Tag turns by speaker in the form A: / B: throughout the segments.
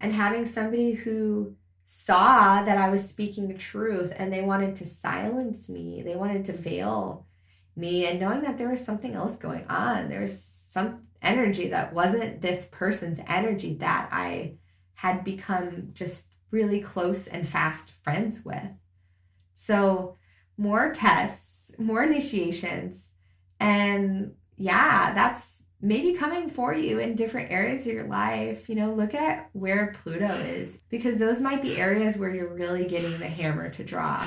A: and having somebody who saw that I was speaking the truth and they wanted to silence me, they wanted to veil me, and knowing that there was something else going on. There was some energy that wasn't this person's energy that I had become just really close and fast friends with. So, more tests, more initiations, and yeah, that's maybe coming for you in different areas of your life. Look at where Pluto is, because those might be areas where you're really getting the hammer to draw.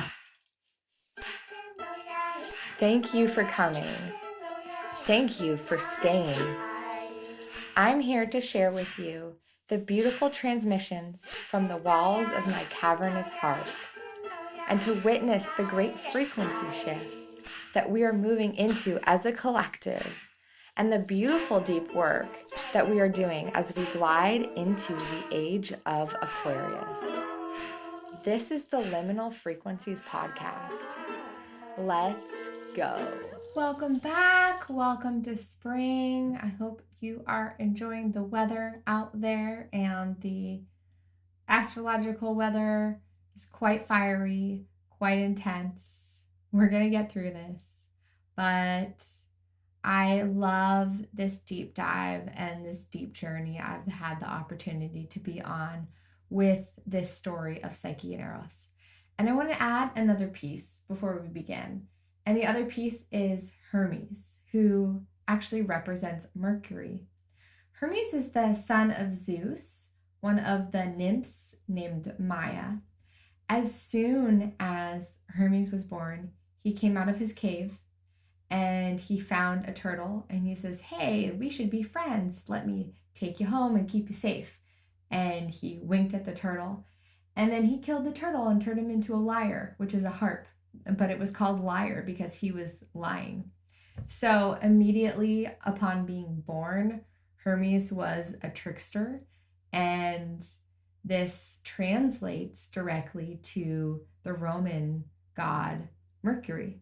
B: Thank you for coming. Thank you for staying. I'm here to share with you the beautiful transmissions from the walls of my cavernous heart, and to witness the great frequency shift that we are moving into as a collective, and the beautiful deep work that we are doing as we glide into the age of Aquarius. This is the Liminal Frequencies podcast. Let's go.
A: Welcome back. Welcome to spring. I hope you are enjoying the weather out there, and the astrological weather is quite fiery, quite intense. We're going to get through this, but I love this deep dive and this deep journey I've had the opportunity to be on with this story of Psyche and Eros. And I want to add another piece before we begin. And the other piece is Hermes, who actually represents Mercury. Hermes is the son of Zeus, one of the nymphs named Maya. As soon as Hermes was born, he came out of his cave and he found a turtle, and he says, "Hey, we should be friends. Let me take you home and keep you safe." And he winked at the turtle, and then he killed the turtle and turned him into a lyre, which is a harp. But it was called lyre because he was lying. So immediately upon being born, Hermes was a trickster, and this translates directly to the Roman god Mercury.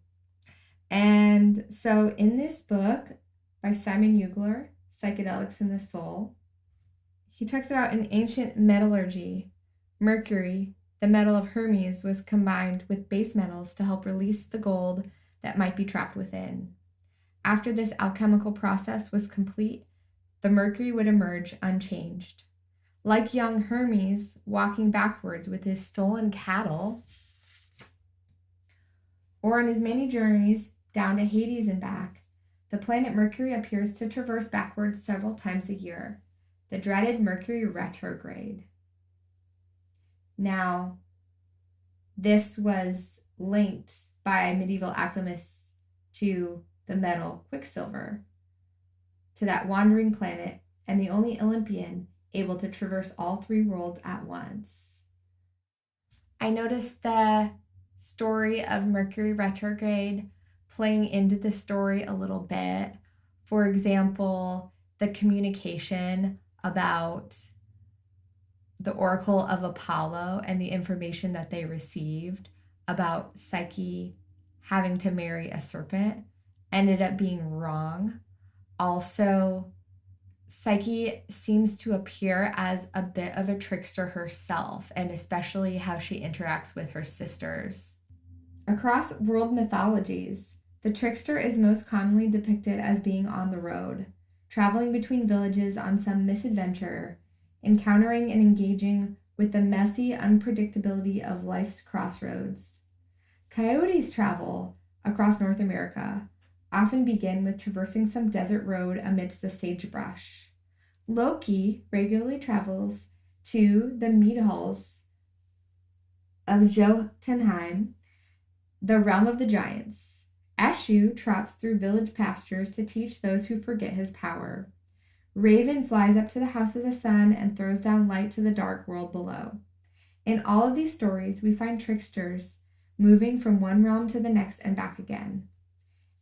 A: And so in this book by Simon Ugler, Psychedelics in the Soul, he talks about in ancient metallurgy, Mercury, the metal of Hermes, was combined with base metals to help release the gold that might be trapped within. After this alchemical process was complete, the Mercury would emerge unchanged. Like young Hermes walking backwards with his stolen cattle, or on his many journeys down to Hades and back, the planet Mercury appears to traverse backwards several times a year, the dreaded Mercury retrograde. Now, this was linked by medieval alchemists to the metal Quicksilver, to that wandering planet, and the only Olympian able to traverse all three worlds at once. I noticed the story of Mercury retrograde playing into the story a little bit. For example, the communication about the Oracle of Apollo and the information that they received about Psyche having to marry a serpent ended up being wrong. Also, Psyche seems to appear as a bit of a trickster herself, and especially how she interacts with her sisters. Across world mythologies, the trickster is most commonly depicted as being on the road, traveling between villages on some misadventure, encountering and engaging with the messy unpredictability of life's crossroads. Coyotes travel across North America, often begin with traversing some desert road amidst the sagebrush. Loki regularly travels to the mead halls of Jotunheim, the realm of the giants. Eshu trots through village pastures to teach those who forget his power. Raven flies up to the house of the sun and throws down light to the dark world below. In all of these stories, we find tricksters moving from one realm to the next and back again.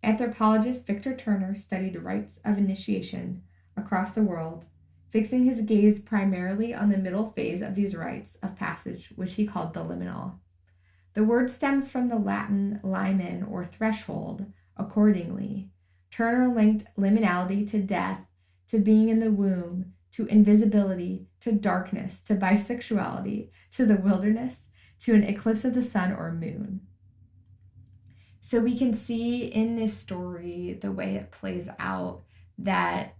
A: Anthropologist Victor Turner studied rites of initiation across the world, fixing his gaze primarily on the middle phase of these rites of passage, which he called the liminal. The word stems from the Latin limen, or threshold. Accordingly, Turner linked liminality to death, to being in the womb, to invisibility, to darkness, to bisexuality, to the wilderness, to an eclipse of the sun or moon. So we can see in this story, the way it plays out, that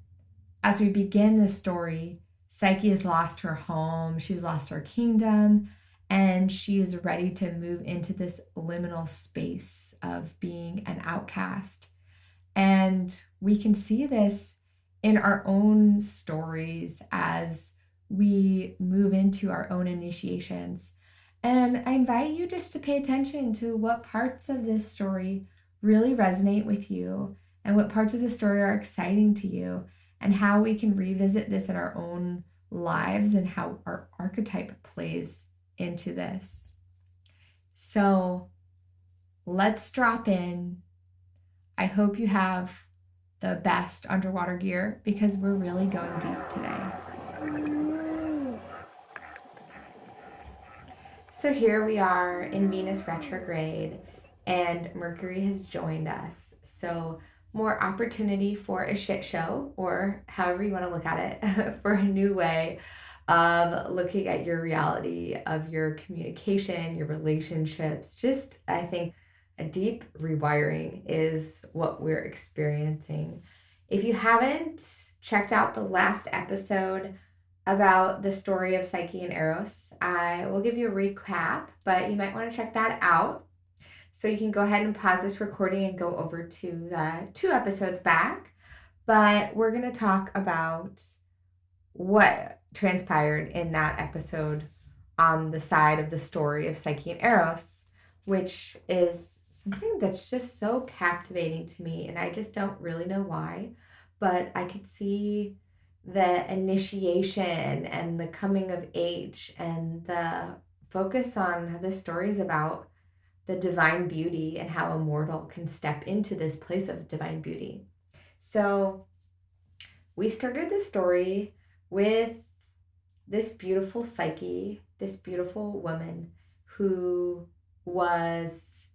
A: as we begin the story, Psyche has lost her home, she's lost her kingdom, and she is ready to move into this liminal space of being an outcast. And we can see this in our own stories as we move into our own initiations. And I invite you just to pay attention to what parts of this story really resonate with you and what parts of the story are exciting to you, and how we can revisit this in our own lives and how our archetype plays into this. So let's drop in. I hope you have the best underwater gear because we're really going deep today. So here we are in Venus retrograde and Mercury has joined us. So more opportunity for a shit show, or however you want to look at it, for a new way of looking at your reality, of your communication, your relationships. Just, I think, a deep rewiring is what we're experiencing. If you haven't checked out the last episode about the story of Psyche and Eros, I will give you a recap, but you might want to check that out. So you can go ahead and pause this recording and go over to the 2 episodes back. But we're going to talk about what transpired in that episode on the side of the story of Psyche and Eros, which is something that's just so captivating to me. And I just don't really know why, but I could see the initiation and the coming of age and the focus on how this story is about the divine beauty and how a mortal can step into this place of divine beauty. So we started the story with this beautiful Psyche, this beautiful woman who was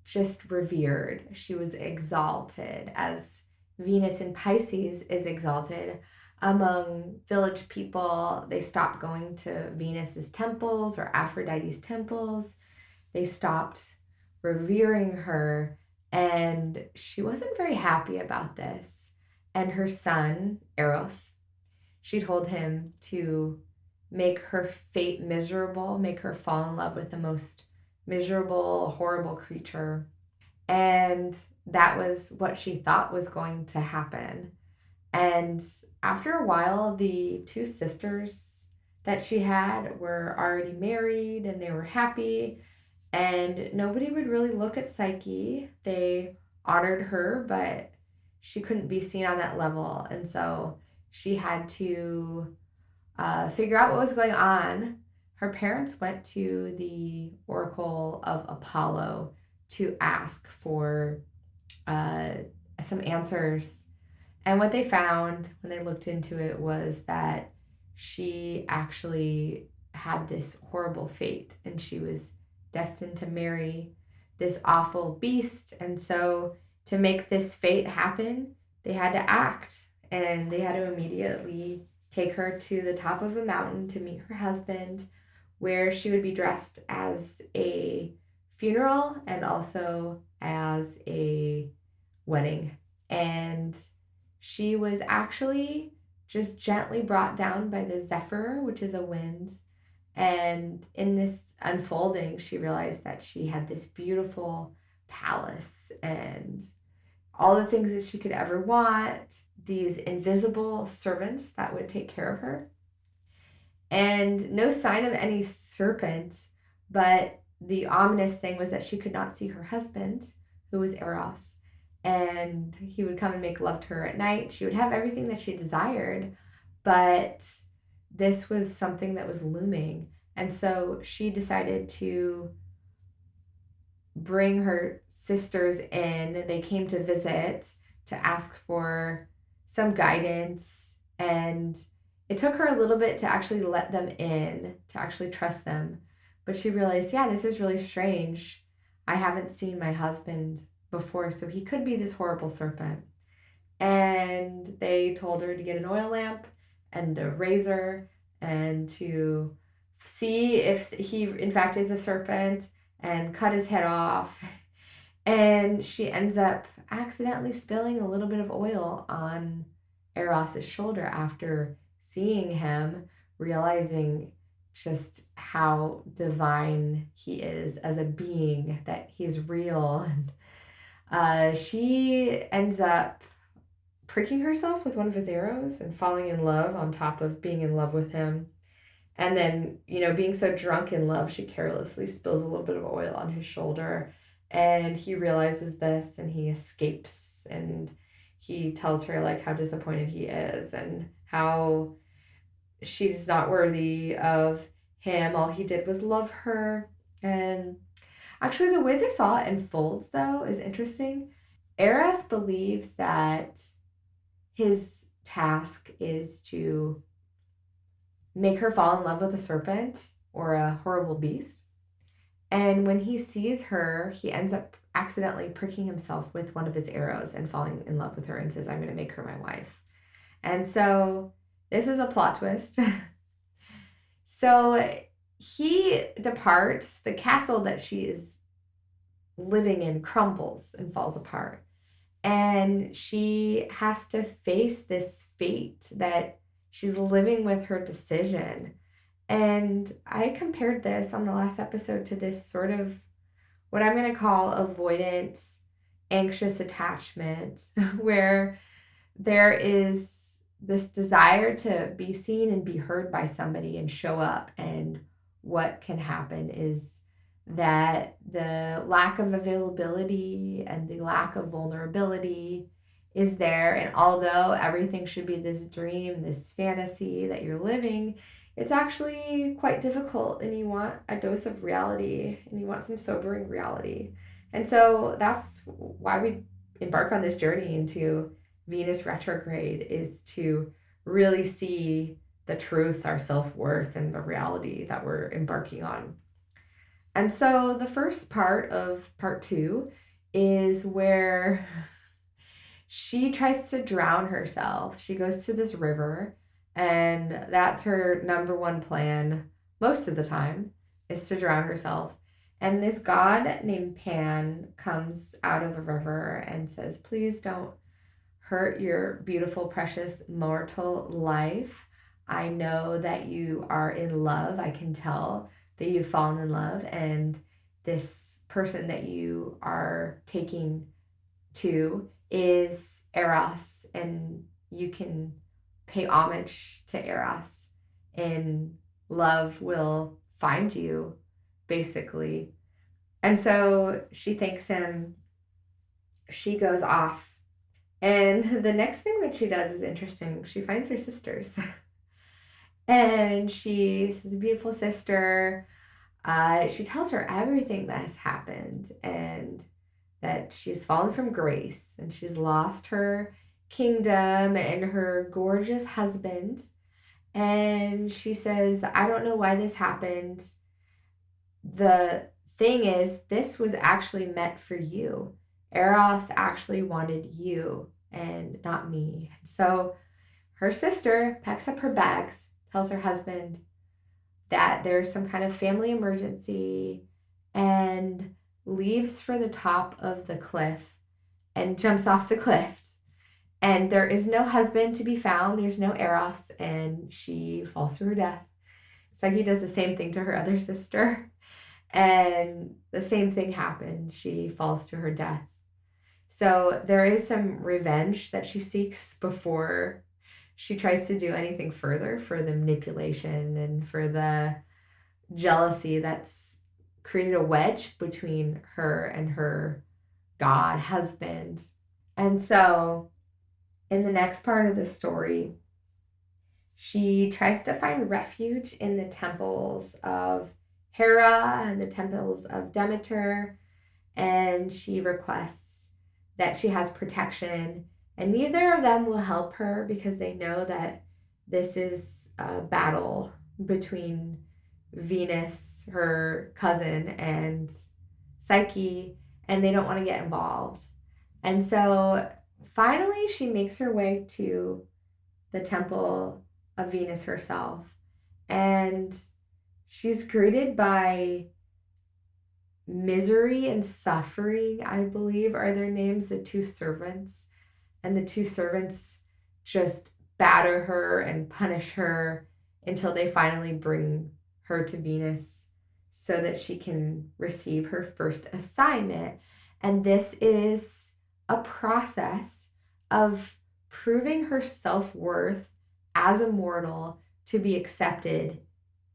A: just revered. She was exalted as Venus in Pisces is exalted. Among village people, they stopped going to Venus's temples or Aphrodite's temples. They stopped revering her, and she wasn't very happy about this. And her son, Eros, she told him to make her fate miserable, make her fall in love with the most miserable, horrible creature. And that was what she thought was going to happen. And after a while, the 2 sisters that she had were already married and they were happy. And nobody would really look at Psyche. They honored her, but she couldn't be seen on that level. And so she had to figure out what was going on. Her parents went to the Oracle of Apollo to ask for some answers. And what they found when they looked into it was that she actually had this horrible fate and she was destined to marry this awful beast. And so to make this fate happen, they had to act, and they had to immediately take her to the top of a mountain to meet her husband, where she would be dressed as a funeral and also as a wedding. And she was actually just gently brought down by the zephyr, which is a wind. And in this unfolding, she realized that she had this beautiful palace and all the things that she could ever want, these invisible servants that would take care of her. And no sign of any serpent, but the ominous thing was that she could not see her husband, who was Eros. And he would come and make love to her at night. She would have everything that she desired, but this was something that was looming. And so she decided to bring her sisters in. They came to visit to ask for some guidance. And it took her a little bit to actually let them in, to actually trust them. But she realized, yeah, this is really strange. I haven't seen my husband before, so he could be this horrible serpent. And they told her to get an oil lamp and the razor, and to see if he in fact is a serpent, and cut his head off. And she ends up accidentally spilling a little bit of oil on Eros's shoulder after seeing him, realizing just how divine he is as a being, that he's real. And she ends up pricking herself with one of his arrows and falling in love on top of being in love with him. And then, being so drunk in love, she carelessly spills a little bit of oil on his shoulder. And he realizes this and he escapes, and he tells her like how disappointed he is and how she's not worthy of him. All he did was love her. And actually, the way this all unfolds, though, is interesting. Eros believes that his task is to make her fall in love with a serpent or a horrible beast. And when he sees her, he ends up accidentally pricking himself with one of his arrows and falling in love with her and says, I'm going to make her my wife. And so this is a plot twist. So he departs. The castle that she is living in crumbles and falls apart. And she has to face this fate that she's living with her decision. And I compared this on the last episode to this sort of what I'm going to call avoidance, anxious attachment, where there is this desire to be seen and be heard by somebody and show up. And what can happen is that the lack of availability and the lack of vulnerability is there. And although everything should be this dream, this fantasy that you're living, it's actually quite difficult, and you want a dose of reality, and you want some sobering reality. And so that's why we embark on this journey into Venus retrograde, is to really see the truth, our self-worth, and the reality that we're embarking on. And so the first part of part 2 is where she tries to drown herself. She goes to this river, and that's her number one plan most of the time, is to drown herself. And this god named Pan comes out of the river and says, please don't hurt your beautiful, precious mortal life. I know that you are in love. I can tell that you've fallen in love, and this person that you are taking to is Eros, and you can pay homage to Eros, and love will find you, basically. And so she thanks him. She goes off, and the next thing that she does is interesting. She finds her sisters. And she's a beautiful sister. She tells her everything that has happened, and that she's fallen from grace, and she's lost her kingdom and her gorgeous husband. And she says, I don't know why this happened. The thing is, this was actually meant for you. Eros actually wanted you and not me. So her sister packs up her bags, tells her husband that there's some kind of family emergency, and leaves for the top of the cliff and jumps off the cliff. And there is no husband to be found. There's no Eros, and she falls to her death. Psyche does the same thing to her other sister, and the same thing happens. She falls to her death. So there is some revenge that she seeks before she tries to do anything further, for the manipulation and for the jealousy that's created a wedge between her and her god husband. And so in the next part of the story, she tries to find refuge in the temples of Hera and the temples of Demeter, and she requests that she has protection. And neither of them will help her, because they know that this is a battle between Venus, her cousin, and Psyche, and they don't want to get involved. And so finally she makes her way to the temple of Venus herself. And she's greeted by Misery and Suffering, I believe, are their names, the two servants. And the two servants just batter her and punish her until they finally bring her to Venus so that she can receive her first assignment. And this is a process of proving her self-worth as a mortal to be accepted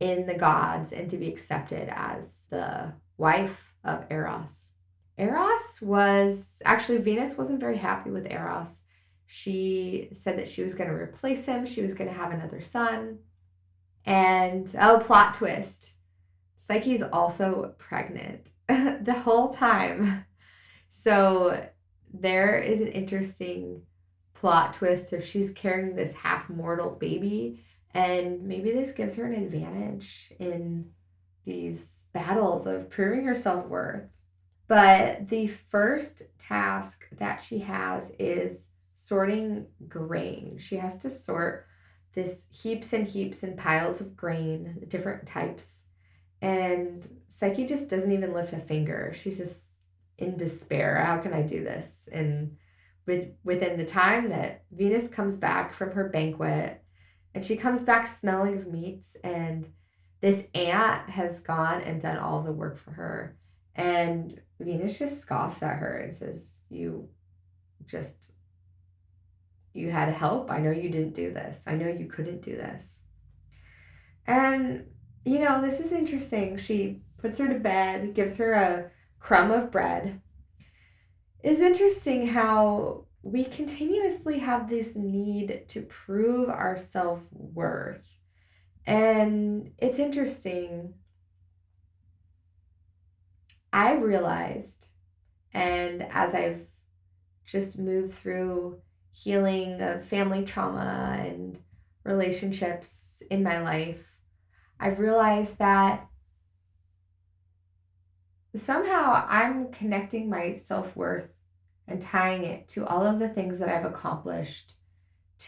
A: in the gods and to be accepted as the wife of Eros. Eros was actually, Venus wasn't very happy with Eros. She said that she was going to replace him. She was going to have another son. And plot twist, Psyche's also pregnant the whole time. So there is an interesting plot twist if she's carrying this half mortal baby, and maybe this gives her an advantage in these battles of proving her self-worth. But the first task that she has is sorting grain. She has to sort this heaps and heaps and piles of grain, different types. And Psyche just doesn't even lift a finger. She's just in despair. How can I do this? And within the time that Venus comes back from her banquet, and she comes back smelling of meats, and this ant has gone and done all the work for her. And Venus just scoffs at her and says, you had help. I know you didn't do this. I know you couldn't do this. And, this is interesting. She puts her to bed, gives her a crumb of bread. It's interesting how we continuously have this need to prove our self-worth. And it's interesting. I've realized, and as I've just moved through healing of family trauma and relationships in my life, I've realized that somehow I'm connecting my self-worth and tying it to all of the things that I've accomplished.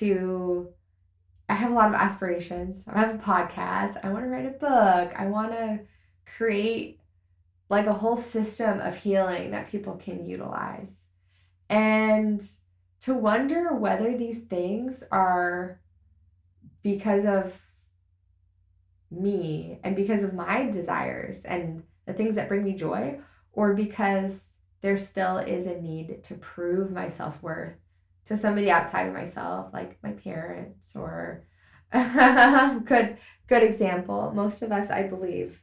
A: I have a lot of aspirations. I have a podcast. I want to write a book. I want to create like a whole system of healing that people can utilize. And to wonder whether these things are because of me and because of my desires and the things that bring me joy, or because there still is a need to prove my self-worth to somebody outside of myself, like my parents, or good example. Most of us, I believe,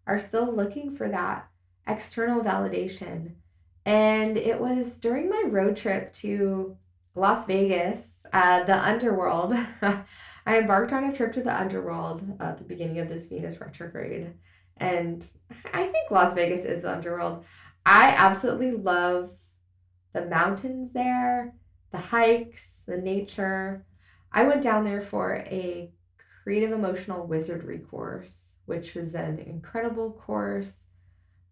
A: are still looking for that external validation. And it was during my road trip to Las Vegas, the Underworld. I embarked on a trip to the Underworld at the beginning of this Venus retrograde. And I think Las Vegas is the Underworld. I absolutely love the mountains there, the hikes, the nature. I went down there for a creative emotional wizardry course, which was an incredible course.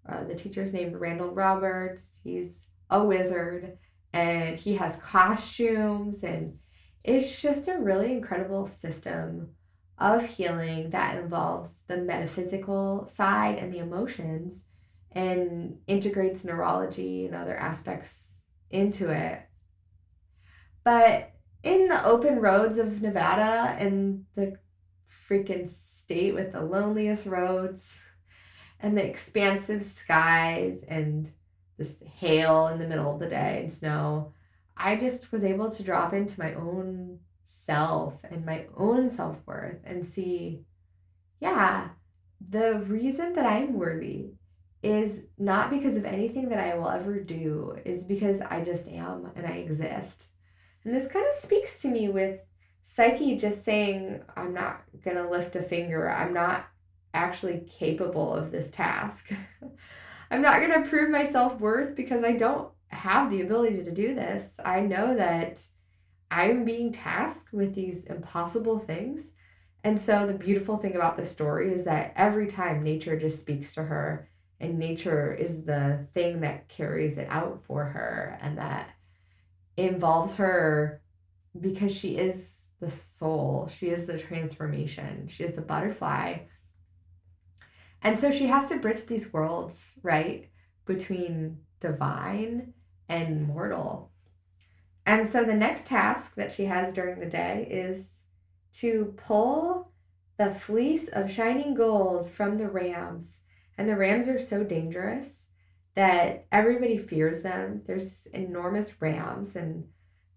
A: The teacher's named Randall Roberts. He's a wizard, and he has costumes, and it's just a really incredible system of healing that involves the metaphysical side and the emotions and integrates neurology and other aspects into it. But in the open roads of Nevada and the freaking state with the loneliest roads and the expansive skies and this hail in the middle of the day and snow, I just was able to drop into my own self and my own self-worth and see, the reason that I'm worthy is not because of anything that I will ever do, is because I just am and I exist. And this kind of speaks to me with Psyche just saying, I'm not going to lift a finger. I'm not actually capable of this task. I'm not going to prove my self-worth because I don't have the ability to do this. I know that I'm being tasked with these impossible things. And so the beautiful thing about this story is that every time nature just speaks to her, and nature is the thing that carries it out for her and that involves her because she is the soul. She is the transformation. She is the butterfly. And so she has to bridge these worlds, right? Between divine and mortal. And so the next task that she has during the day is to pull the fleece of shining gold from the rams. And the rams are so dangerous that everybody fears them. There's enormous rams. And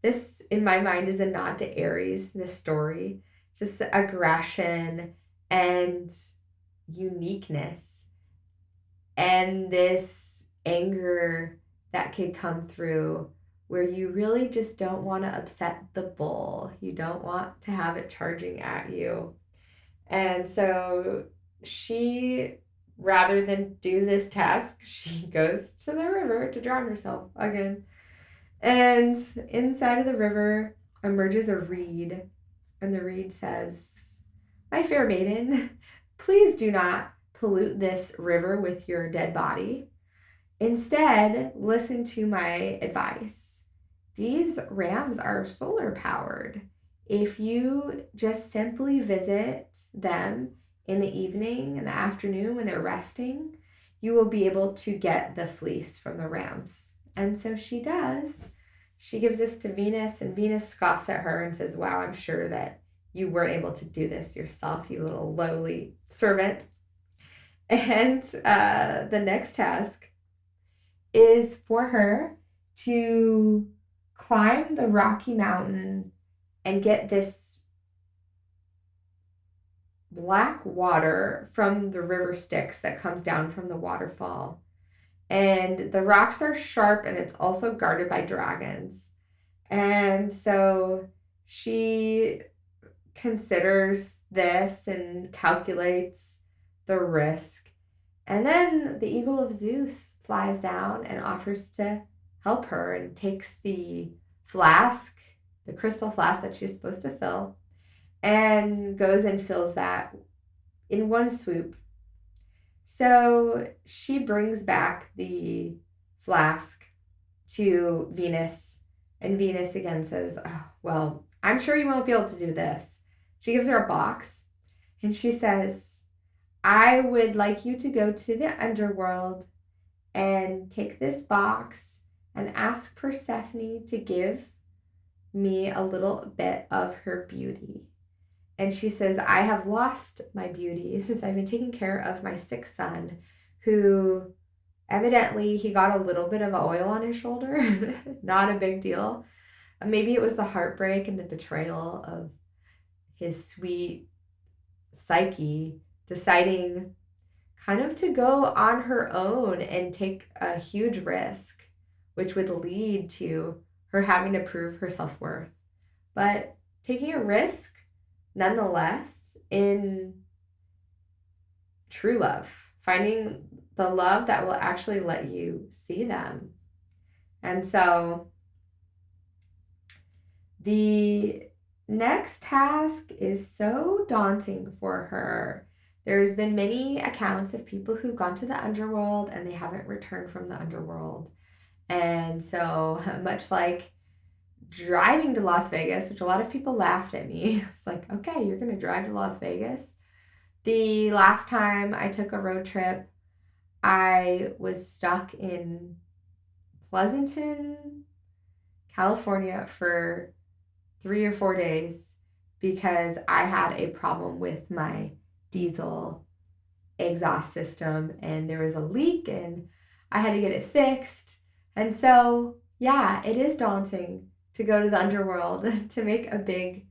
A: this, in my mind, is a nod to Aries, this story. Just the aggression and uniqueness and this anger that could come through where you really just don't want to upset the bull. You don't want to have it charging at you. And so she, rather than do this task, she goes to the river to drown herself again. And inside of the river emerges a reed. And the reed says, "My fair maiden, please do not pollute this river with your dead body. Instead, listen to my advice. These rams are solar powered. If you just simply visit them in the evening and the afternoon when they're resting, you will be able to get the fleece from the rams." And so she does. She gives this to Venus, and Venus scoffs at her and says, "Wow, I'm sure that you weren't able to do this yourself, you little lowly servant." And the next task is for her to climb the rocky mountain and get this black water from the river Styx that comes down from the waterfall. And the rocks are sharp, and it's also guarded by dragons. And so she considers this and calculates the risk. And then the eagle of Zeus flies down and offers to help her and takes the flask, the crystal flask that she's supposed to fill, and goes and fills that in one swoop. So she brings back the flask to Venus, and Venus again says, "Oh, well, I'm sure you won't be able to do this." She gives her a box, and she says, "I would like you to go to the underworld and take this box and ask Persephone to give me a little bit of her beauty." And she says, "I have lost my beauty since I've been taking care of my sick son, who evidently he got a little bit of oil on his shoulder." Not a big deal. Maybe it was the heartbreak and the betrayal of his sweet Psyche deciding kind of to go on her own and take a huge risk, which would lead to her having to prove her self-worth. But taking a risk nonetheless in true love, finding the love that will actually let you see them. And so the next task is so daunting for her. There's been many accounts of people who've gone to the underworld and they haven't returned from the underworld. And so much like driving to Las Vegas, which a lot of people laughed at me. It's like, okay, you're going to drive to Las Vegas? The last time I took a road trip, I was stuck in Pleasanton, California for 3 or 4 days because I had a problem with my diesel exhaust system and there was a leak and I had to get it fixed. And so, yeah, it is daunting to go to the underworld, to make a big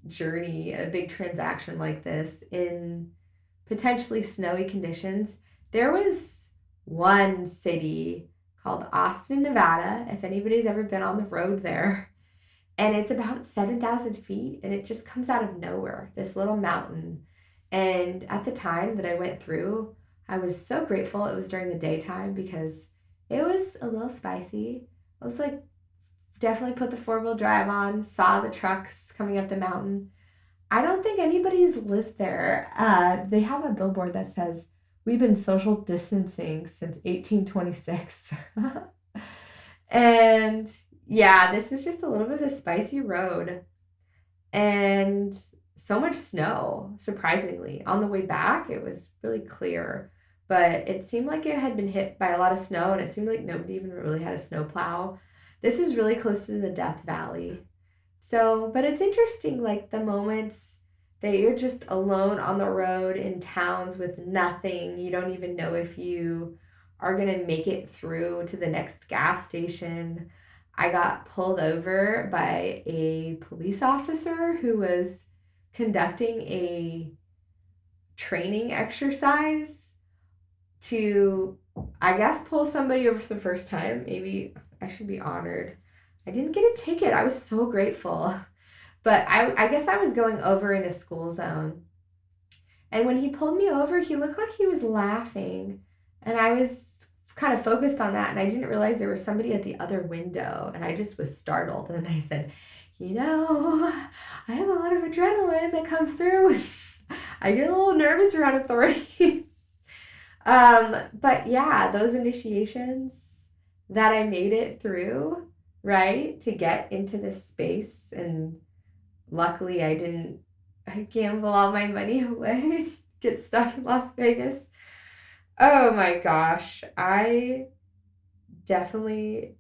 A: journey, a big transaction like this in potentially snowy conditions. There was one city called Austin, Nevada, if anybody's ever been on the road there, and it's about 7,000 feet, and it just comes out of nowhere, this little mountain. And at the time that I went through, I was so grateful it was during the daytime because it was a little spicy. I was like, definitely put the 4-wheel drive on, saw the trucks coming up the mountain. I don't think anybody's lives there. They have a billboard that says, "We've been social distancing since 1826. And yeah, this is just a little bit of a spicy road. and so much snow, surprisingly. On the way back, it was really clear, but it seemed like it had been hit by a lot of snow, and it seemed like nobody even really had a snow plow. This is really close to the Death Valley. So, but it's interesting, like the moments that you're just alone on the road in towns with nothing. You don't even know if you are going to make it through to the next gas station. I got pulled over by a police officer who was conducting a training exercise to, I guess, pull somebody over for the first time. Maybe I should be honored. I didn't get a ticket. I was so grateful. But I guess I was going over in a school zone. And when he pulled me over, he looked like he was laughing. And I was kind of focused on that. And I didn't realize there was somebody at the other window. And I just was startled. And I said, I have a lot of adrenaline that comes through. I get a little nervous around authority. But yeah, those initiations that I made it through, right, to get into this space. And luckily I didn't gamble all my money away, get stuck in Las Vegas. Oh my gosh, I definitely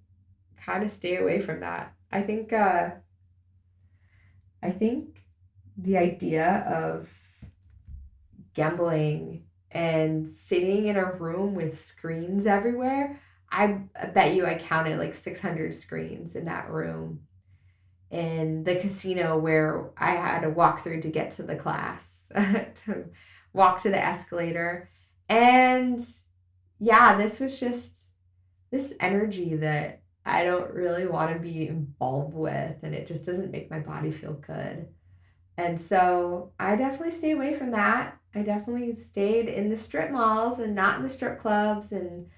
A: kind of stay away from that. I think the idea of gambling and sitting in a room with screens everywhere, I bet you I counted like 600 screens in that room in the casino where I had to walk through to get to the class, to walk to the escalator. And yeah, this was just this energy that I don't really want to be involved with, and it just doesn't make my body feel good. And so I definitely stay away from that. I definitely stayed in the strip malls and not in the strip clubs, and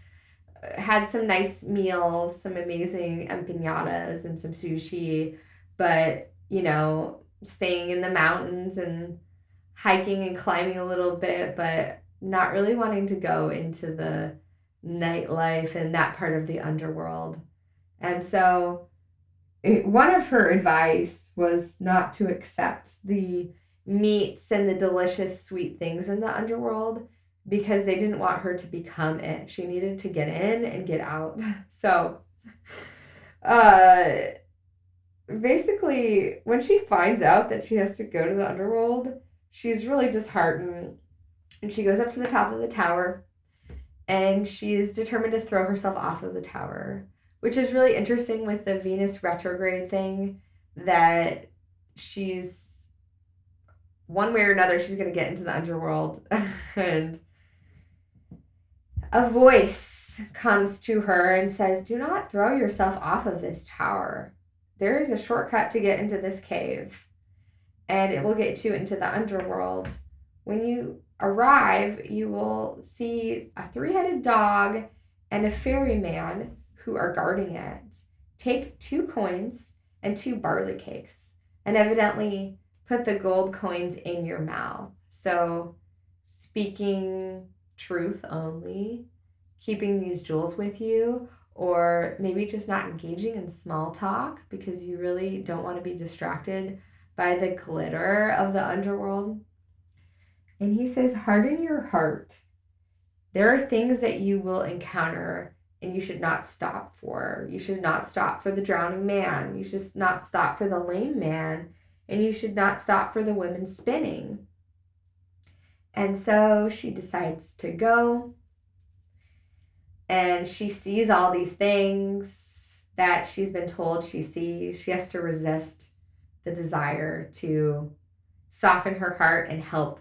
A: had some nice meals, some amazing empanadas and some sushi, but staying in the mountains and hiking and climbing a little bit, but not really wanting to go into the nightlife and that part of the underworld. And so one of her advice was not to accept the meats and the delicious sweet things in the underworld because they didn't want her to become it. She needed to get in and get out. So, uh, basically, when she finds out that she has to go to the underworld, she's really disheartened. And she goes up to the top of the tower and she's determined to throw herself off of the tower, which is really interesting with the Venus retrograde thing, that she's one way or another, she's going to get into the underworld. And a voice comes to her and says, "Do not throw yourself off of this tower. There is a shortcut to get into this cave, and it will get you into the underworld. When you arrive, you will see a three-headed dog and a ferryman who are guarding it. Take 2 coins and 2 barley cakes, and evidently put the gold coins in your mouth." So, speaking truth only, keeping these jewels with you, or maybe just not engaging in small talk because you really don't want to be distracted by the glitter of the underworld. And he says, harden your heart. There are things that you will encounter and you should not stop for. You should not stop for the drowning man. You should not stop for the lame man. And you should not stop for the women spinning. And so she decides to go. And she sees all these things that she's been told she sees. She has to resist the desire to soften her heart and help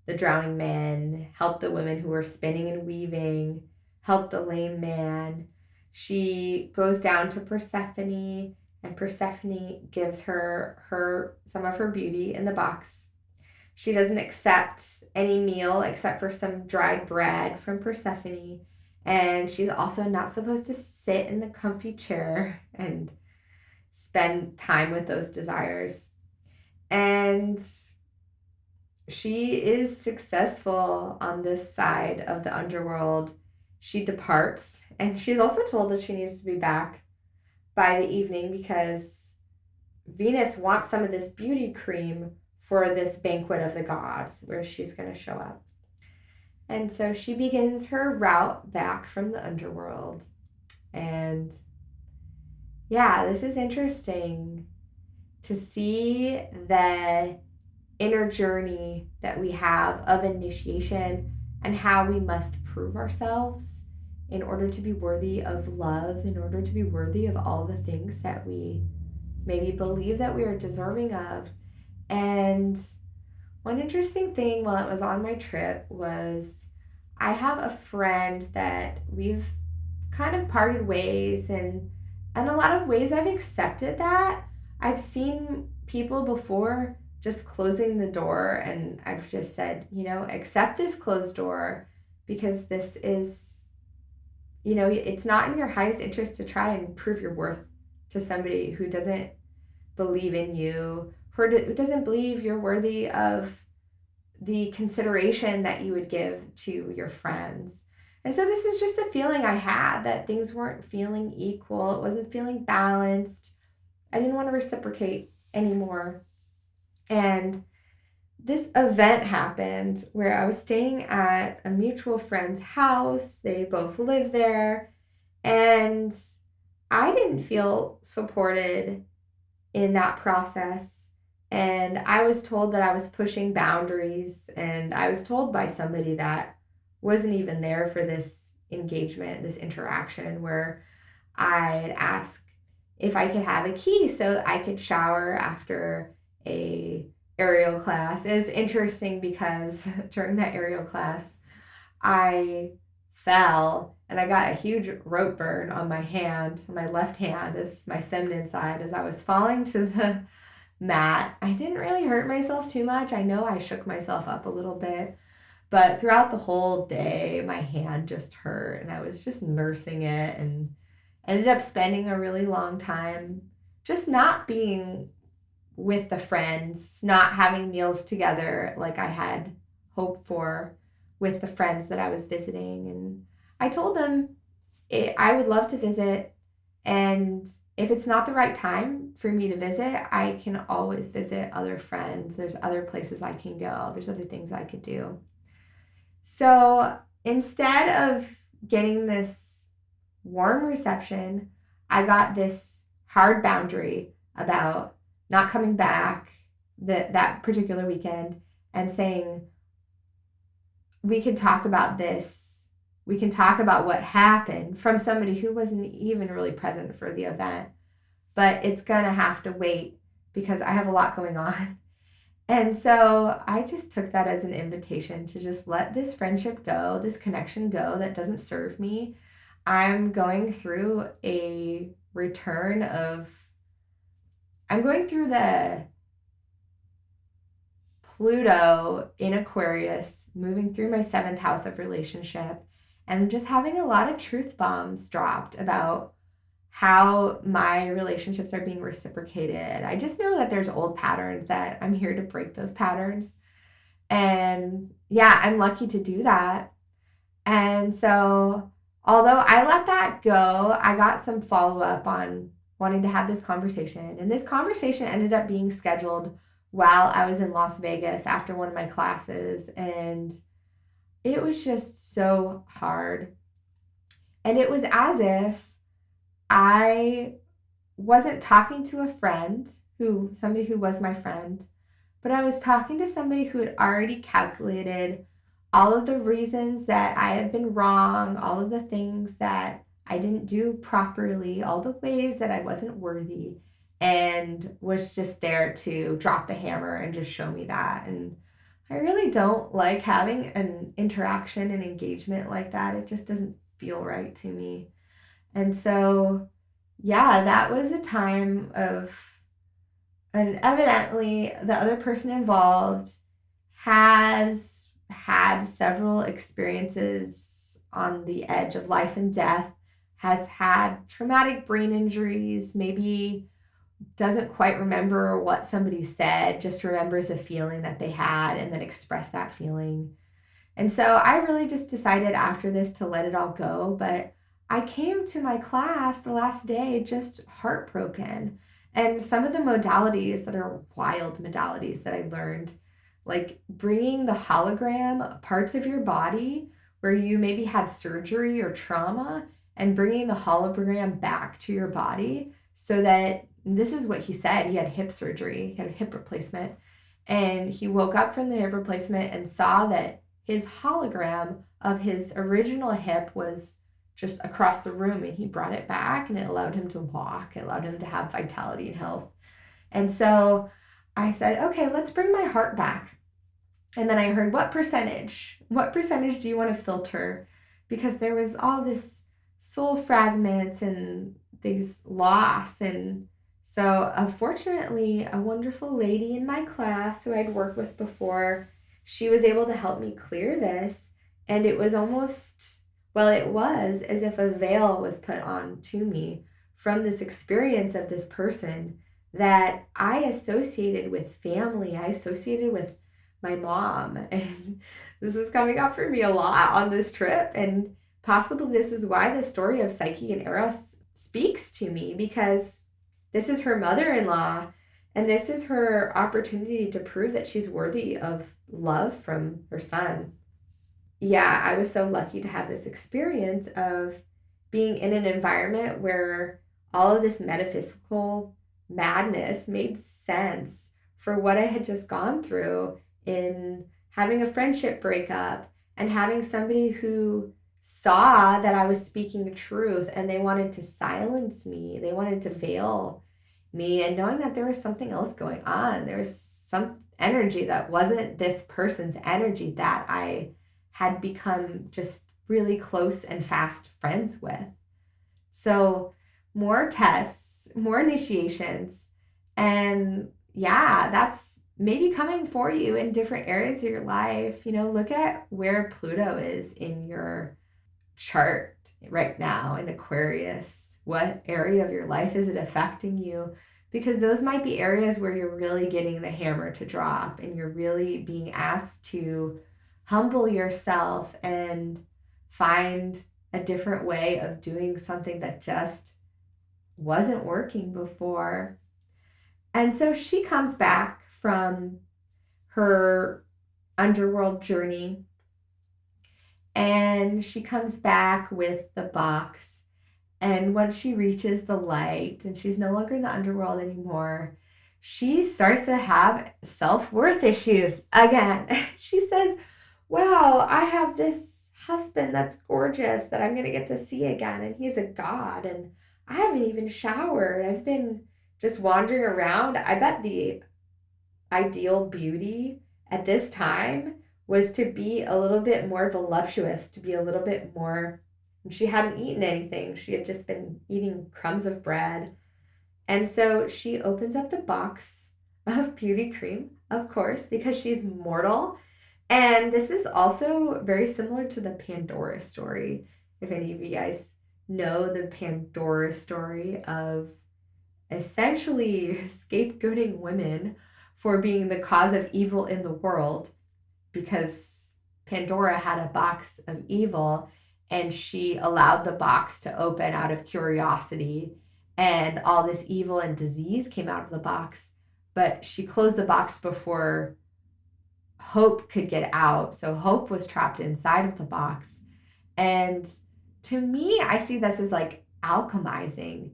A: the drowning man, help the women who are spinning and weaving, help the lame man. She goes down to Persephone, and Persephone gives her some of her beauty in the box. She doesn't accept any meal except for some dried bread from Persephone. And she's also not supposed to sit in the comfy chair and spend time with those desires. And she is successful on this side of the underworld. She departs, and she's also told that she needs to be back by the evening because Venus wants some of this beauty cream for this banquet of the gods where she's going to show up. And so she begins her route back from the underworld. And yeah, this is interesting to see the inner journey that we have of initiation and how we must prove ourselves in order to be worthy of love, in order to be worthy of all the things that we maybe believe that we are deserving of. And one interesting thing while I was on my trip was I have a friend that we've kind of parted ways, and in a lot of ways I've accepted that. I've seen people before just closing the door, and I've just said, accept this closed door, because this is, it's not in your highest interest to try and prove your worth to somebody who doesn't believe in you, who doesn't believe you're worthy of the consideration that you would give to your friends. And so this is just a feeling I had, that things weren't feeling equal. It wasn't feeling balanced. I didn't want to reciprocate anymore. And this event happened where I was staying at a mutual friend's house. They both live there. And I didn't feel supported in that process. And I was told that I was pushing boundaries. And I was told by somebody that wasn't even there for this engagement, this interaction, where I'd ask if I could have a key so I could shower after a aerial class. It was interesting because during that aerial class, I fell and I got a huge rope burn on my hand, my left hand, as my feminine side, as I was falling to the mat. I didn't really hurt myself too much. I know I shook myself up a little bit, but throughout the whole day, my hand just hurt and I was just nursing it, and ended up spending a really long time just not being with the friends, not having meals together like I had hoped for with the friends that I was visiting. And I told them I would love to visit, and if it's not the right time for me to visit, I can always visit other friends. There's other places I can go. There's other things I could do. So instead of getting this warm reception, I got this hard boundary about not coming back that particular weekend, and saying, we can talk about this. We can talk about what happened, from somebody who wasn't even really present for the event, but it's gonna have to wait because I have a lot going on. And so I just took that as an invitation to just let this friendship go, this connection go that doesn't serve me. I'm going through a return of, I'm going through the Pluto in Aquarius, moving through my 7th house of relationship, and just having a lot of truth bombs dropped about how my relationships are being reciprocated. I just know that there's old patterns that I'm here to break those patterns. And yeah, I'm lucky to do that. And so, although I let that go, I got some follow-up on wanting to have this conversation. And this conversation ended up being scheduled while I was in Las Vegas after one of my classes. And it was just so hard. And it was as if I wasn't talking to a friend, somebody who was my friend, but I was talking to somebody who had already calculated all of the reasons that I had been wrong, all of the things that I didn't do properly, all the ways that I wasn't worthy, and was just there to drop the hammer and just show me that. And I really don't like having an interaction and engagement like that. It just doesn't feel right to me. And so, yeah, that was a time of, and evidently the other person involved has had several experiences on the edge of life and death, has had traumatic brain injuries, maybe doesn't quite remember what somebody said, just remembers a feeling that they had and then expressed that feeling. And so I really just decided after this to let it all go. But I came to my class the last day just heartbroken. And some of the modalities that are wild modalities that I learned, like bringing the hologram parts of your body where you maybe had surgery or trauma, and bringing the hologram back to your body so that, this is what he said, he had hip surgery, he had a hip replacement, and he woke up from the hip replacement and saw that his hologram of his original hip was just across the room, and he brought it back, and it allowed him to walk, it allowed him to have vitality and health. And so I said, okay, let's bring my heart back. And then I heard, what percentage do you want to filter? Because there was all this soul fragments and these loss. And so fortunately, a wonderful lady in my class who I'd worked with before, she was able to help me clear this. And it was almost, well, it was as if a veil was put on to me from this experience of this person that I associated with family. I associated with my mom. And this is coming up for me a lot on this trip. And possibly this is why the story of Psyche and Eros speaks to me, because this is her mother-in-law, and this is her opportunity to prove that she's worthy of love from her son. Yeah, I was so lucky to have this experience of being in an environment where all of this metaphysical madness made sense for what I had just gone through in having a friendship breakup and having somebody who saw that I was speaking the truth and they wanted to silence me. They wanted to veil me, and knowing that there was something else going on. There was some energy that wasn't this person's energy that I had become just really close and fast friends with. So more tests, more initiations, and yeah, that's maybe coming for you in different areas of your life. Look at where Pluto is in your chart right now in Aquarius. What area of your life is it affecting you? Because those might be areas where you're really getting the hammer to drop, and you're really being asked to humble yourself and find a different way of doing something that just wasn't working before. And so she comes back from her underworld journey, and she comes back with the box. And once she reaches the light and she's no longer in the underworld anymore, she starts to have self-worth issues again. She says, wow, I have this husband that's gorgeous that I'm going to get to see again, and he's a god, and I haven't even showered. I've been just wandering around. I bet the ideal beauty at this time was to be a little bit more voluptuous, to be a little bit more, and she hadn't eaten anything. She had just been eating crumbs of bread. And so she opens up the box of beauty cream, of course, because she's mortal. And this is also very similar to the Pandora story. If any of you guys know the Pandora story of essentially scapegoating women for being the cause of evil in the world, because Pandora had a box of evil and she allowed the box to open out of curiosity, and all this evil and disease came out of the box. But she closed the box before hope could get out. So hope was trapped inside of the box. And to me, I see this as like alchemizing.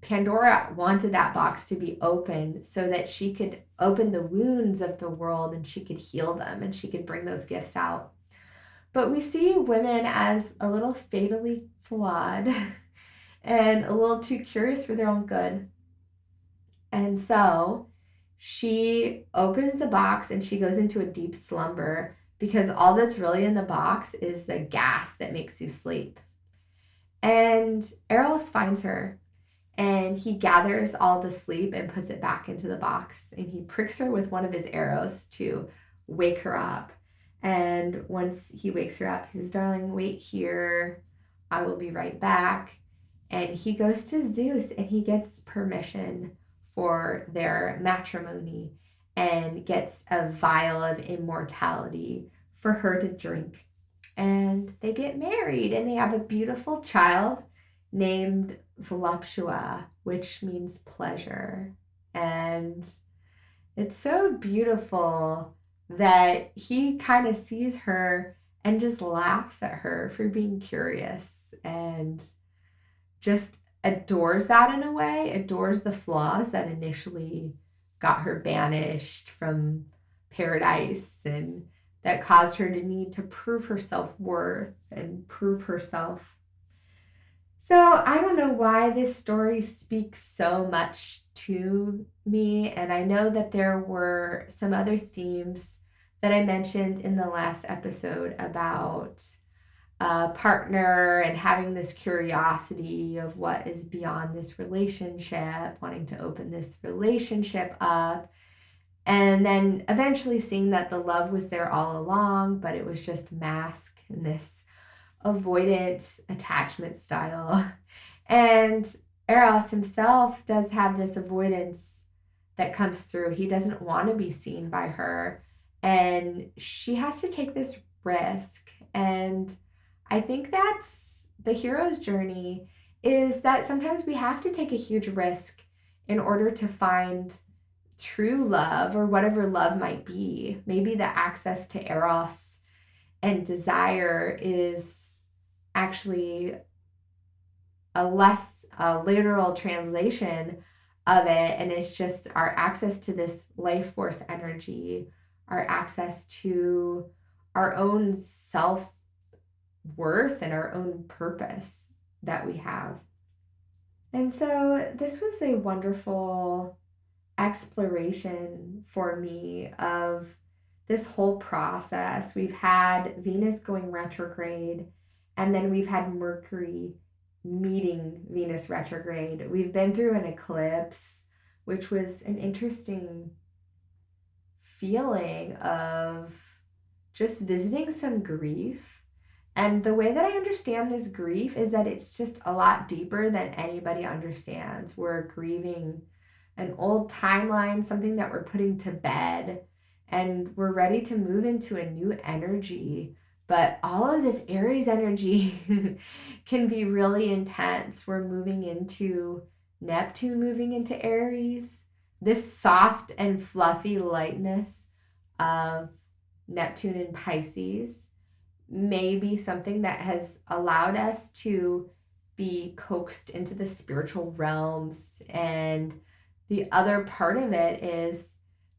A: Pandora wanted that box to be open so that she could open the wounds of the world and she could heal them and she could bring those gifts out. But we see women as a little fatally flawed and a little too curious for their own good. And so she opens the box and she goes into a deep slumber, because all that's really in the box is the gas that makes you sleep. And Eros finds her, and he gathers all the sleep and puts it back into the box, and he pricks her with one of his arrows to wake her up. And once he wakes her up, he says, darling, wait here. I will be right back. And he goes to Zeus and he gets permission for their matrimony and gets a vial of immortality for her to drink. And they get married and they have a beautiful child named voluptua, which means pleasure. And it's so beautiful that he kind of sees her and just laughs at her for being curious and just adores that in a way, adores the flaws that initially got her banished from paradise and that caused her to need to prove her self-worth and prove herself. So I don't know why this story speaks so much to me, and I know that there were some other themes that I mentioned in the last episode about a partner and having this curiosity of what is beyond this relationship, wanting to open this relationship up, and then eventually seeing that the love was there all along, but it was just masked in this avoidant attachment style. And Eros himself does have this avoidance that comes through. He doesn't want to be seen by her, and she has to take this risk. And I think that's the hero's journey, is that sometimes we have to take a huge risk in order to find true love, or whatever love might be. Maybe the access to Eros and desire is actually a less literal translation of it, and it's just our access to this life force energy, our access to our own self worth and our own purpose that we have. And so this was a wonderful exploration for me of this whole process. We've had Venus going retrograde, and then we've had Mercury meeting Venus retrograde. We've been through an eclipse, which was an interesting feeling of just visiting some grief. And the way that I understand this grief is that it's just a lot deeper than anybody understands. We're grieving an old timeline, something that we're putting to bed, and we're ready to move into a new energy. But all of this Aries energy can be really intense. We're moving into Neptune, moving into Aries. This soft and fluffy lightness of Neptune in Pisces may be something that has allowed us to be coaxed into the spiritual realms. And the other part of it is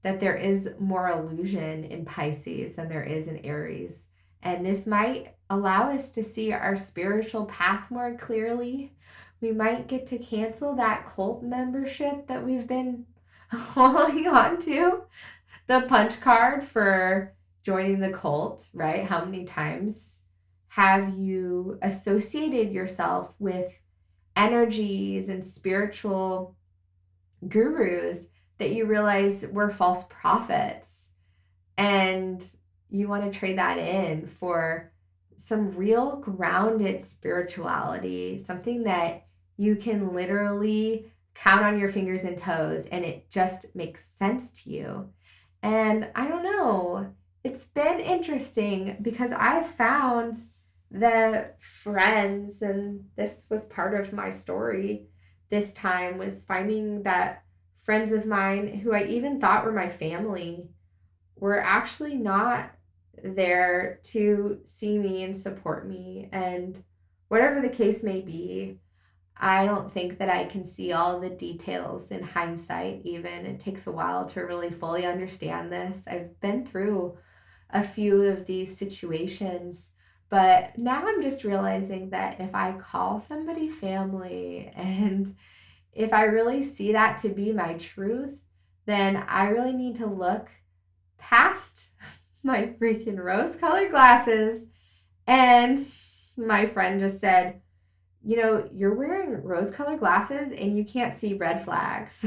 A: that there is more illusion in Pisces than there is in Aries. And this might allow us to see our spiritual path more clearly. We might get to cancel that cult membership that we've been holding on to. The punch card for joining the cult, right? How many times have you associated yourself with energies and spiritual gurus that you realize were false prophets, and you want to trade that in for some real grounded spirituality, something that you can literally count on your fingers and toes and it just makes sense to you. And I don't know, it's been interesting because I've found that friends, and this was part of my story this time, was finding that friends of mine who I even thought were my family were actually not there to see me and support me. And whatever the case may be, I don't think that I can see all the details in hindsight, even. It takes a while to really fully understand this. I've been through a few of these situations, but now I'm just realizing that if I call somebody family and if I really see that to be my truth, then I really need to look past my freaking rose-colored glasses. And my friend just said, you know, you're wearing rose-colored glasses and you can't see red flags.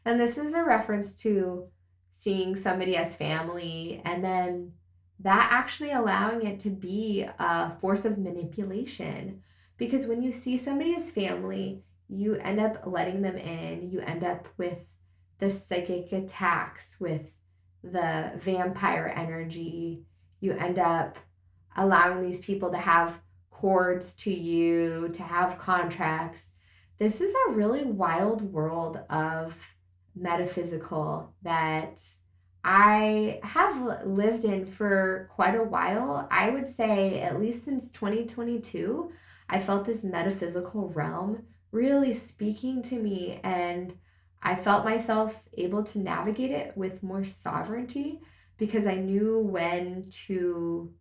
A: And this is a reference to seeing somebody as family, and then that actually allowing it to be a force of manipulation. Because when you see somebody as family, you end up letting them in. You end up with the psychic attacks, with the vampire energy. You end up allowing these people to have cords to you, to have contracts. This is a really wild world of metaphysical that I have lived in for quite a while. I would say at least since 2022, I felt this metaphysical realm really speaking to me, and I felt myself able to navigate it with more sovereignty because I knew when to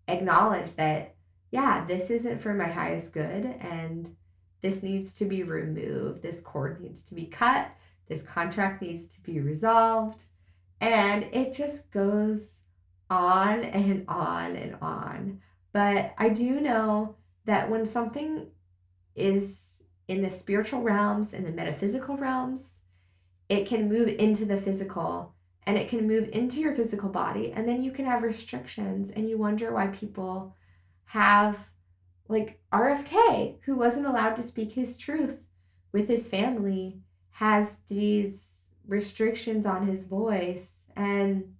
A: acknowledge that, yeah, this isn't for my highest good and this needs to be removed. This cord needs to be cut. This contract needs to be resolved. And it just goes on and on and on. But I do know that when something is in the spiritual realms, in the metaphysical realms, it can move into the physical and it can move into your physical body. And then you can have restrictions and you wonder why people have, like RFK, who wasn't allowed to speak his truth with his family, has these restrictions on his voice. And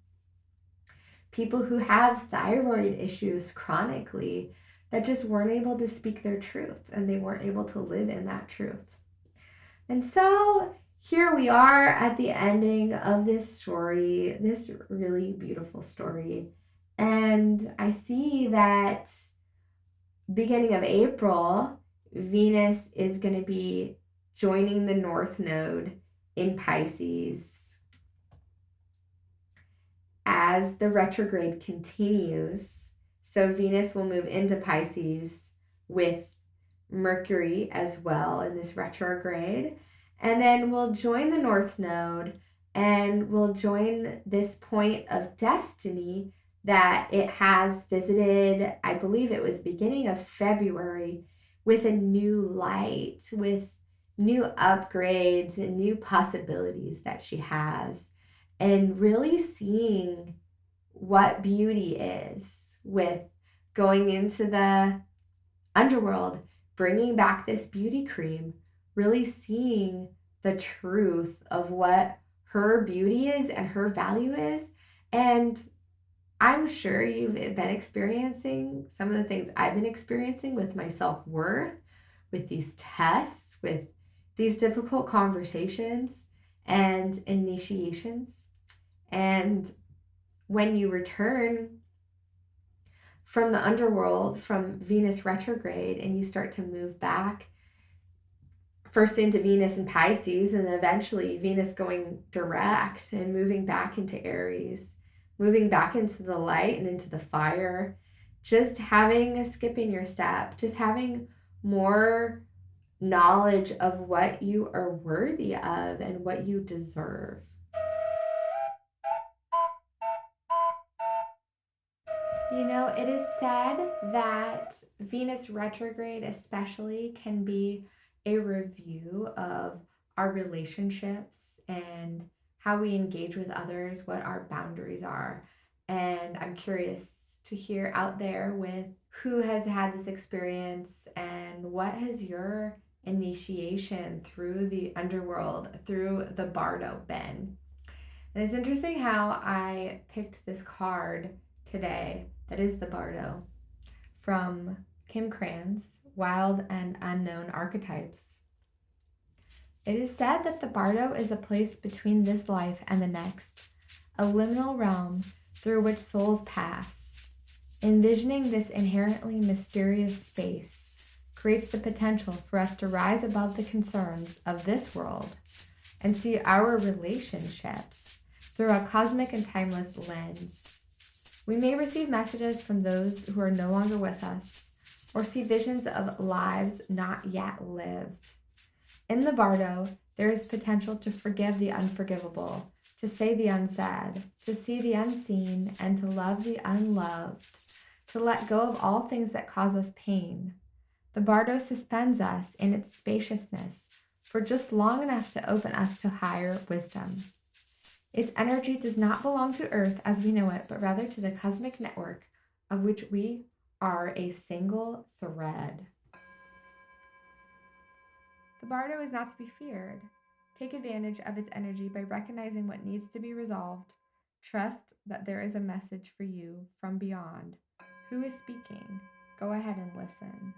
A: people who have thyroid issues chronically that just weren't able to speak their truth and they weren't able to live in that truth. And so here we are at the ending of this story, this really beautiful story. And I see that beginning of April, Venus is going to be joining the North Node in Pisces. As the retrograde continues, so Venus will move into Pisces with Mercury as well in this retrograde. And then we'll join the North Node and we'll join this point of destiny that it has visited, I believe it was beginning of February, with a new light, with new upgrades and new possibilities that she has, and really seeing what beauty is with going into the underworld, bringing back this beauty cream, really seeing the truth of what her beauty is and her value is. And I'm sure you've been experiencing some of the things I've been experiencing with my self-worth, with these tests, with these difficult conversations and initiations. And when you return from the underworld, from Venus retrograde, and you start to move back first into Venus and Pisces, and then eventually Venus going direct and moving back into Aries, moving back into the light and into the fire, just having a skip in your step, just having more knowledge of what you are worthy of and what you deserve. You know, it is said that Venus retrograde especially can be a review of our relationships and how we engage with others, what our boundaries are. And I'm curious to hear out there with who has had this experience and what has your initiation through the underworld, through the Bardo been. And it's interesting how I picked this card today that is the Bardo from Kim Cran's Wild and Unknown Archetypes. It is said that the Bardo is a place between this life and the next, a liminal realm through which souls pass. Envisioning this inherently mysterious space creates the potential for us to rise above the concerns of this world and see our relationships through a cosmic and timeless lens. We may receive messages from those who are no longer with us, or see visions of lives not yet lived. In the Bardo, there is potential to forgive the unforgivable, to say the unsaid, to see the unseen, and to love the unloved, to let go of all things that cause us pain. The Bardo suspends us in its spaciousness for just long enough to open us to higher wisdom. Its energy does not belong to Earth as we know it, but rather to the cosmic network of which we are a single thread. The Bardo is not to be feared. Take advantage of its energy by recognizing what needs to be resolved. Trust that there is a message for you from beyond. Who is speaking? go ahead and listen.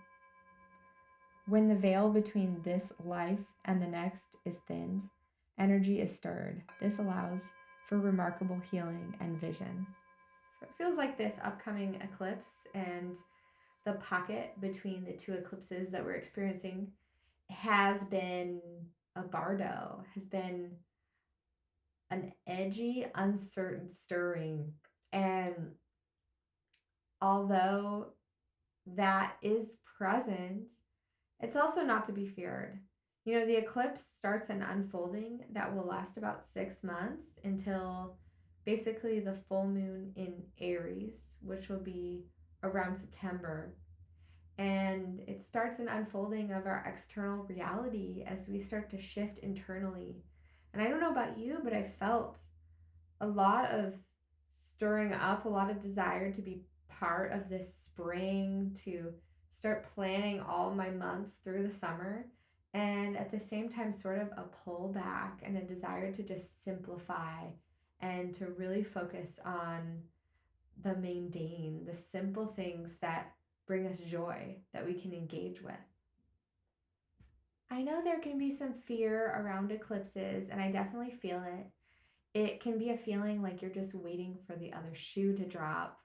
A: When the veil between this life and the next is thinned, energy is stirred. This allows for remarkable healing and vision. So it feels like this upcoming eclipse and the pocket between the two eclipses that we're experiencing has been a Bardo, has been an edgy, uncertain stirring. And although that is present, it's also not to be feared. You know, the eclipse starts an unfolding that will last about 6 months until basically the full moon in Aries, which will be around September. And it starts an unfolding of our external reality as we start to shift internally. And I don't know about you, but I felt a lot of stirring up, a lot of desire to be part of this spring, to start planning all my months through the summer. And at the same time, sort of a pullback and a desire to just simplify and to really focus on the mundane, the simple things that bring us joy that we can engage with. I know there can be some fear around eclipses, and I definitely feel it. It can be a feeling like you're just waiting for the other shoe to drop.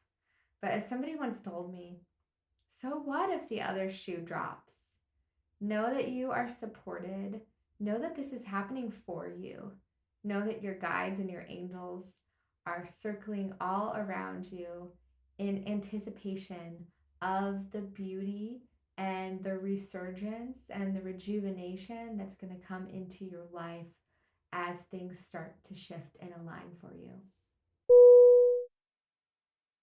A: But as somebody once told me, so what if the other shoe drops? Know that you are supported. Know that this is happening for you. Know that your guides and your angels are circling all around you in anticipation of the beauty and the resurgence and the rejuvenation that's going to come into your life as things start to shift and align for you.